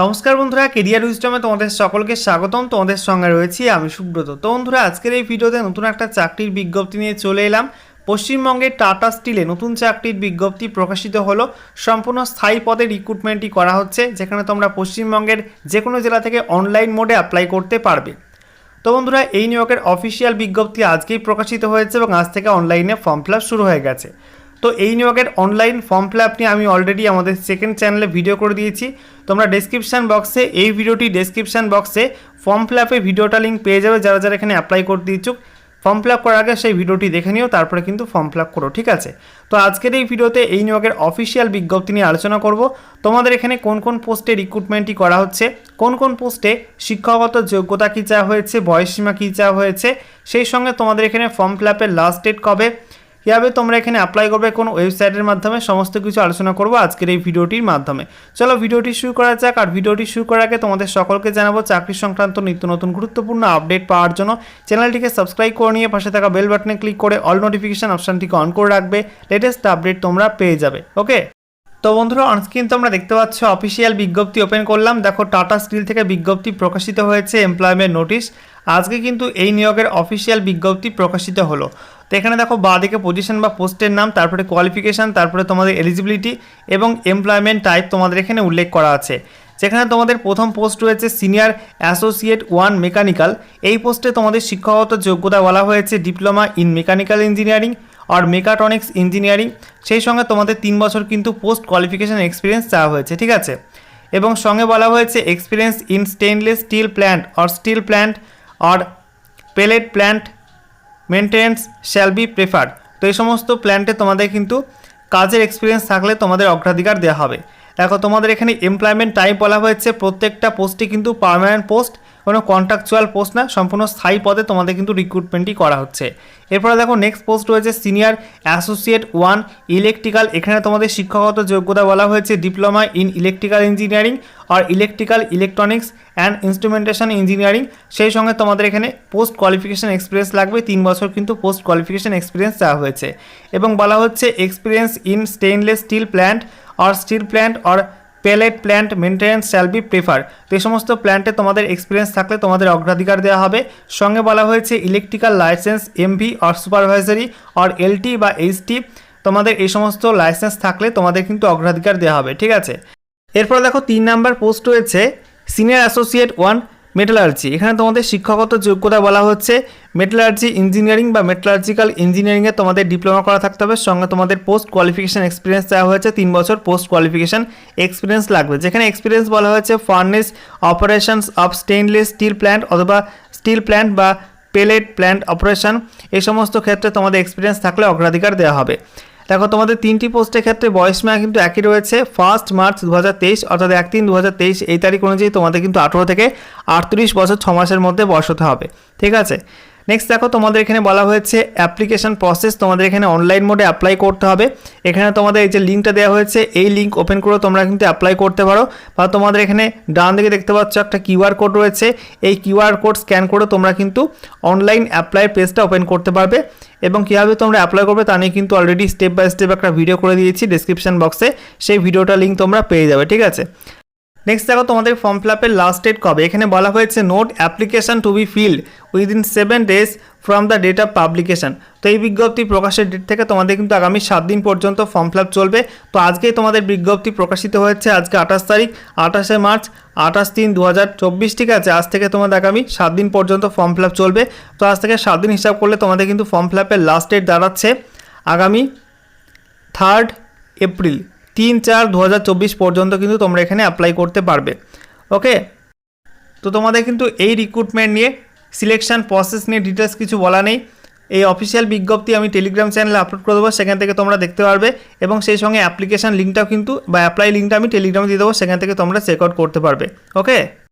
নমস্কার বন্ধুরা, কেরিয়ার উইজডমে তোমাদের সকলকে স্বাগতম। তোমাদের সঙ্গে রয়েছি আমি সুব্রত। তো বন্ধুরা, আজকের এই ভিডিওতে নতুন একটা চাকরির বিজ্ঞপ্তি নিয়ে চলে এলাম। পশ্চিমবঙ্গের টাটা স্টিলে নতুন চাকরির বিজ্ঞপ্তি প্রকাশিত হলো। সম্পূর্ণ স্থায়ী পদে রিক্রুটমেন্টই করা হচ্ছে, যেখানে তোমরা পশ্চিমবঙ্গের যে কোনো জেলা থেকে অনলাইন মোডে অ্যাপ্লাই করতে পারবে। তো বন্ধুরা, এই নিয়োগের অফিসিয়াল বিজ্ঞপ্তি আজকেই প্রকাশিত হয়েছে এবং আজ থেকে অনলাইনে ফর্ম ফিল আপ শুরু হয়ে গেছে। তো এই নিয়োগের অনলাইন ফর্ম ফিল আপ নিয়ে আমি অলরেডি আমাদের সেকেন্ড চ্যানেলে ভিডিও করে দিয়েছি। তোমরা ডেসক্রিপশান বক্সে এই ভিডিওটি ডেসক্রিপশান বক্সে ফর্ম ফিল আপে ভিডিওটা লিঙ্ক পেয়ে যাবে। যারা যারা এখানে অ্যাপ্লাই করতে ইচ্ছুক, ফর্ম ফিল আপ করার আগে সেই ভিডিওটি দেখে নিও, তারপরে কিন্তু ফর্ম ফিল আপ করো, ঠিক আছে? তো আজকের এই ভিডিওতে এই নিয়োগের অফিসিয়াল বিজ্ঞপ্তি নিয়ে আলোচনা করব। তোমাদের এখানে কোন কোন পোস্টে রিক্রুটমেন্টই করা হচ্ছে, কোন কোন পোস্টে শিক্ষাগত যোগ্যতা কী চাওয়া হয়েছে, বয়সসীমা কী চাওয়া হয়েছে, সেই সঙ্গে তোমাদের এখানে ফর্ম ফিল আপের লাস্ট ডেট কবে, কীভাবে তোমরা এখানে অ্যাপ্লাই করবে, কোন ওয়েবসাইটের মাধ্যমে, সমস্ত কিছু আলোচনা করব আজকের এই ভিডিওটির মাধ্যমে। চলো ভিডিওটি শুরু করা যাক। আর ভিডিওটি শুরু করার আগে তোমাদের সকলকে জানাবো, চাকরি সংক্রান্ত নিত্য নতুন গুরুত্বপূর্ণ আপডেট পাওয়ার জন্য চ্যানেলটিকে সাবস্ক্রাইব করে নিয়ে পাশে থাকা বেল বাটনে ক্লিক করে অল নোটিফিকেশন অপশানটিকে অন করে রাখবে। লেটেস্ট আপডেট তোমরা পেয়ে যাবে। ওকে, তো বন্ধুরা, অনস্ক্রিন তোমরা দেখতে পাচ্ছ অফিসিয়াল বিজ্ঞপ্তি ওপেন করলাম। দেখো, টাটা স্টিল থেকে বিজ্ঞপ্তি প্রকাশিত হয়েছে, এমপ্লয়মেন্ট নোটিশ। আজকে কিন্তু এই নিয়োগের অফিসিয়াল বিজ্ঞপ্তি প্রকাশিত হলো। তো এখানে দেখো বাঁদিকে পজিশন বা পোস্টের নাম, তারপরে কোয়ালিফিকেশান, তারপরে তোমাদের এলিজিবিলিটি এবং এমপ্লয়মেন্ট টাইপ তোমাদের এখানে উল্লেখ করা আছে। যেখানে তোমাদের প্রথম পোস্ট রয়েছে সিনিয়র অ্যাসোসিয়েট 1 মেকানিক্যাল। এই পোস্টে তোমাদের শিক্ষাগত যোগ্যতা বলা হয়েছে ডিপ্লোমা ইন মেকানিক্যাল ইঞ্জিনিয়ারিং আর মেকাট্রনিক্স ইঞ্জিনিয়ারিং। সেই সঙ্গে তোমাদের 3 বছর কিন্তু পোস্ট কোয়ালিফিকেশান এক্সপিরিয়েন্স চাওয়া হয়েছে, ঠিক আছে? এবং সঙ্গে বলা হয়েছে experience in stainless steel plant আর স্টিল প্ল্যান্ট আর pellet plant maintenance shall be preferred. তো এই সমস্ত প্ল্যান্টে তোমাদের কিন্তু কাজের এক্সপিরিয়েন্স থাকলে তোমাদের অগ্রাধিকার দেওয়া হবে। দেখো, তোমাদের এখানে এমপ্লয়মেন্ট টাইপ বলা হয়েছে, প্রত্যেকটা পোস্টই কিন্তু পার্মানেন্ট পোস্ট, কোনো কন্ট্রাকচুয়াল পোস্ট না, সম্পূর্ণ স্থায়ী পদে তোমাদের কিন্তু রিক্রুটমেন্টই করা হচ্ছে। এরপরে দেখো নেক্সট পোস্ট রয়েছে সিনিয়র অ্যাসোসিয়েট 1 ইলেকট্রিক্যাল। এখানে তোমাদের শিক্ষাগত যোগ্যতা বলা হয়েছে ডিপ্লোমা ইন ইলেকট্রিক্যাল ইঞ্জিনিয়ারিং আর electrical electronics and instrumentation engineering. সেই সঙ্গে তোমাদের এখানে পোস্ট কোয়ালিফিকেশান এক্সপিরিয়েন্স লাগবে, 3 বছর কিন্তু পোস্ট কোয়ালিফিকেশান এক্সপিরিয়েন্স চাওয়া হয়েছে। এবং বলা হচ্ছে experience in stainless steel plant আর স্টিল প্ল্যান্ট আর pellet plant maintenance shall be prefer. তো এই সমস্ত প্ল্যান্টে তোমাদের এক্সপিরিয়েন্স থাকলে তোমাদের অগ্রাধিকার দেওয়া হবে। সঙ্গে বলা হয়েছে ইলেকট্রিক্যাল লাইসেন্স এমভি আর সুপারভাইজারি আর এলটি বা এইচটি, তোমাদের এই সমস্ত লাইসেন্স থাকলে তোমাদের কিন্তু অগ্রাধিকার দেওয়া হবে, ঠিক আছে? এরপর দেখো 3 নাম্বার পোস্ট রয়েছে সিনিয়র অ্যাসোসিয়েট 1 মেটালার্জি। এখানে তোমাদের শিক্ষাগত যোগ্যতা বলা হচ্ছে মেটালার্জি ইঞ্জিনিয়ারিং বা মেটালার্জিক্যাল ইঞ্জিনিয়ারিংয়ে তোমাদের ডিপ্লোমা করা থাকতে হবে। সঙ্গে তোমাদের পোস্ট কোয়ালিফিকেশান এক্সপিরিয়েন্স চাওয়া হয়েছে, 3 বছর পোস্ট কোয়ালিফিকেশান এক্সপিরিয়েন্স লাগবে। যেখানে এক্সপিরিয়েন্স বলা হয়েছে furnace operations of stainless steel plant অথবা স্টিল প্ল্যান্ট বা পেলেট প্ল্যান্ট অপারেশন, এই সমস্ত ক্ষেত্রে তোমাদের এক্সপিরিয়েন্স থাকলে অগ্রাধিকার দেওয়া হবে। দেখো, তোমাদের 3টি পোস্টের ক্ষেত্রে বয়সসীমা কিন্তু একই রয়েছে। 1 মার্চ 2023 অর্থাৎ 1/3/2023 এই তারিখ অনুযায়ী তোমাদের কিন্তু 18 থেকে 38 বছর 6 মাসের মধ্যে বয়স হতে হবে, ঠিক আছে? নেক্সট দেখো, তোমাদের এখানে বলা হয়েছে অ্যাপ্লিকেশন প্রসেস। তোমাদের এখানে অনলাইন মোডে অ্যাপ্লাই করতে হবে। এখানে তোমাদের এই যে লিঙ্কটা দেওয়া হয়েছে, এই লিঙ্ক ওপেন করে তোমরা কিন্তু অ্যাপ্লাই করতে পারো। বা তোমাদের এখানে ডান দিকে দেখতে পাচ্ছ একটা কিউআর কোড রয়েছে, এই কিউআর কোড স্ক্যান করে তোমরা কিন্তু অনলাইন অ্যাপ্লাই পেজটা ওপেন করতে পারবে। এবং কীভাবে তোমরা অ্যাপ্লাই করবে তা নিয়ে কিন্তু অলরেডি স্টেপ বাই স্টেপ একটা ভিডিও করে দিয়েছি ডেসক্রিপশন বক্সে, সেই ভিডিওটার লিঙ্ক তোমরা পেয়ে যাবে, ঠিক আছে? নেক্সট দেখো, তোমাদের ফর্ম ফিল আপের লাস্ট ডেট কবে। এখানে বলা হয়েছে note application to be filled within 7 days from the date of publication. তো এই বিজ্ঞপ্তি প্রকাশের ডেট থেকে তোমাদের কিন্তু আগামী 7 দিন পর্যন্ত ফর্ম ফিল আপ চলবে। তো আজকেই তোমাদের বিজ্ঞপ্তি প্রকাশিত হয়েছে, আজকে 28 তারিখ, 28শে মার্চ, 28/3/2024, ঠিক আছে? আজ থেকে তোমাদের আগামী 7 দিন পর্যন্ত ফর্ম ফিল আপ চলবে। তো আজ থেকে 7 দিন হিসাব করলে তোমাদের কিন্তু ফর্ম ফিল আপের লাস্ট ডেট দাঁড়াচ্ছে আগামী 3 এপ্রিল, 3/4/2024 পর্যন্ত কিন্তু তোমরা এখানে অ্যাপ্লাই করতে পারবে। ওকে, তো তোমাদের কিন্তু এই রিক্রুটমেন্ট নিয়ে সিলেকশন প্রসেস নিয়ে ডিটেলস কিছু বলা নেই। এই অফিসিয়াল বিজ্ঞপ্তি আমি টেলিগ্রাম চ্যানেলে আপলোড করে দেবো, সেখান থেকে তোমরা দেখতে পারবে। এবং সেই সঙ্গে অ্যাপ্লিকেশান লিঙ্কটাও কিন্তু বা অ্যাপ্লাই লিঙ্কটা আমি টেলিগ্রামে দিয়ে দেবো, সেখান থেকে তোমরা চেক আউট করতে পারবে। ওকে।